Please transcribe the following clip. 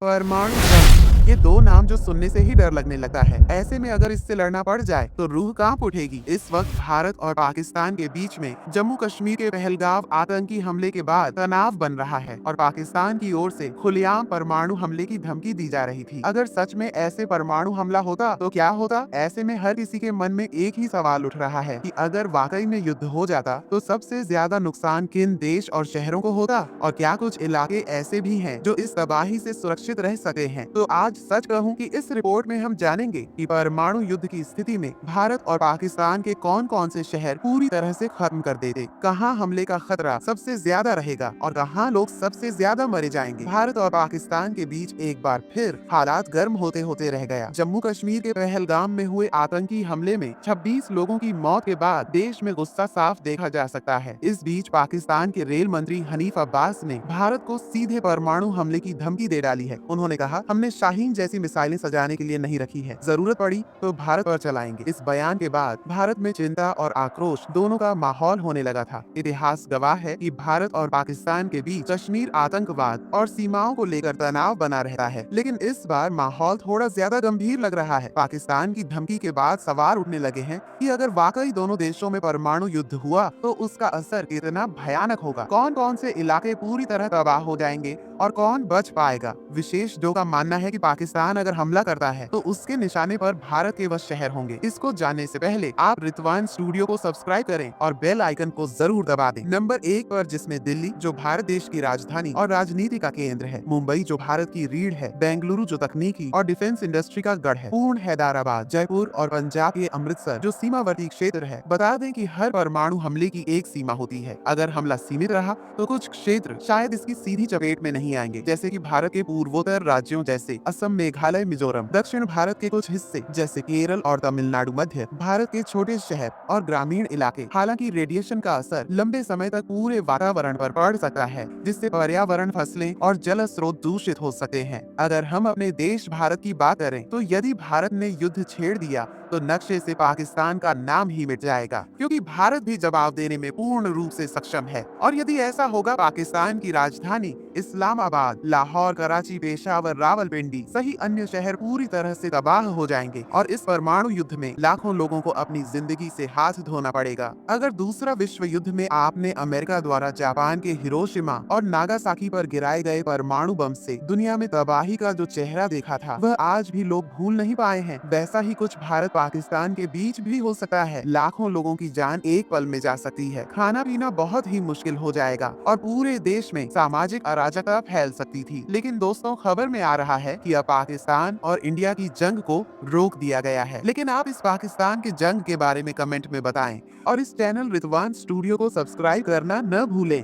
परमाणु जंग, ये दो नाम जो सुनने से ही डर लगने लगता है। ऐसे में अगर इससे लड़ना पड़ जाए तो रूह कांप उठेगी। इस वक्त भारत और पाकिस्तान के बीच में जम्मू कश्मीर के पहलगाम आतंकी हमले के बाद तनाव बन रहा है और पाकिस्तान की ओर से खुलेआम परमाणु हमले की धमकी दी जा रही थी। अगर सच में ऐसे परमाणु हमला होता तो क्या होता? ऐसे में हर किसी के मन में एक ही सवाल उठ रहा है कि अगर वाकई में युद्ध हो जाता तो सबसे ज्यादा नुकसान किन देश और शहरों को होता, और क्या कुछ इलाके ऐसे भी हैं जो इस तबाही से सुरक्षित रह सके हैं? तो आज सच कहूं कि इस रिपोर्ट में हम जानेंगे कि परमाणु युद्ध की स्थिति में भारत और पाकिस्तान के कौन कौन से शहर पूरी तरह से खत्म कर देते, कहां हमले का खतरा सबसे ज्यादा रहेगा और कहां लोग सबसे ज्यादा मरे जाएंगे। भारत और पाकिस्तान के बीच एक बार फिर हालात गर्म होते होते रह गया। जम्मू कश्मीर के पहलगाम में हुए आतंकी हमले में 26 लोगों की मौत के बाद देश में गुस्सा साफ देखा जा सकता है। इस बीच पाकिस्तान के रेल मंत्री हनीफ अब्बास ने भारत को सीधे परमाणु हमले की धमकी दे डाली है। उन्होंने कहा, हमने शाहीन जैसी मिसाइलें सजाने के लिए नहीं रखी है, जरूरत पड़ी तो भारत पर चलाएंगे। इस बयान के बाद भारत में चिंता और आक्रोश दोनों का माहौल होने लगा था। इतिहास गवाह है कि भारत और पाकिस्तान के बीच कश्मीर आतंकवाद और सीमाओं को लेकर तनाव बना रहता है, लेकिन इस बार माहौल थोड़ा ज्यादा गंभीर लग रहा है। पाकिस्तान की धमकी के बाद सवाल उठने लगे हैं कि अगर वाकई दोनों देशों में परमाणु युद्ध हुआ तो उसका असर कितना भयानक होगा। कौन कौन से इलाके पूरी तरह तबाह हो जाएंगे और कौन बच पाएगा। विशेषज्ञों का मानना है कि पाकिस्तान अगर हमला करता है तो उसके निशाने पर भारत के वह शहर होंगे। इसको जानने से पहले आप रितवान स्टूडियो को सब्सक्राइब करें और बेल आइकन को जरूर दबा दें। नंबर 1 पर जिसमें दिल्ली, जो भारत देश की राजधानी और राजनीति का केंद्र है, मुंबई जो भारत की रीढ़ है, बेंगलुरु जो तकनीकी और डिफेंस इंडस्ट्री का गढ़ है, पूर्ण हैदराबाद, जयपुर और पंजाब के अमृतसर जो सीमावर्ती क्षेत्र है। बता दें कि हर परमाणु हमले की एक सीमा होती है। अगर हमला सीमित रहा तो कुछ क्षेत्र शायद इसकी सीधी चपेट में नहीं आएंगे, जैसे कि भारत के पूर्वोत्तर राज्यों जैसे असम, मेघालय, मिजोरम। दक्षिण भारत के कुछ हिस्से जैसे केरल और तमिलनाडु। मध्य भारत के छोटे शहर और ग्रामीण इलाके। हालांकि रेडिएशन का असर लंबे समय तक पूरे वातावरण पर पड़ सकता है, जिससे पर्यावरण, फसलें और जल स्रोत दूषित हो सकते हैं। अगर हम अपने देश भारत की बात करें तो यदि भारत ने युद्ध छेड़ दिया तो नक्शे से पाकिस्तान का नाम ही मिट जाएगा, क्योंकि भारत भी जवाब देने में पूर्ण रूप से सक्षम है। और यदि ऐसा होगा, पाकिस्तान की राजधानी इस्लामाबाद, लाहौर, कराची, पेशावर, रावलपिंडी सही अन्य शहर पूरी तरह से तबाह हो जाएंगे और इस परमाणु युद्ध में लाखों लोगों को अपनी जिंदगी से हाथ धोना पड़ेगा। अगर दूसरा विश्व युद्ध में आपने अमेरिका द्वारा जापान के हिरोशिमा और नागासाकी पर गिराए गए परमाणु बम से दुनिया में तबाही का जो चेहरा देखा था, वह आज भी लोग भूल नहीं पाए हैं। वैसा ही कुछ भारत पाकिस्तान के बीच भी हो सकता है। लाखों लोगों की जान एक पल में जा सकती है, खाना पीना बहुत ही मुश्किल हो जाएगा और पूरे देश में सामाजिक अराजकता फैल सकती थी। लेकिन दोस्तों, खबर में आ रहा है कि अब पाकिस्तान और इंडिया की जंग को रोक दिया गया है। लेकिन आप इस पाकिस्तान की जंग के बारे में कमेंट में बताएं और इस चैनल रितवान स्टूडियो को सब्सक्राइब करना न भूलें।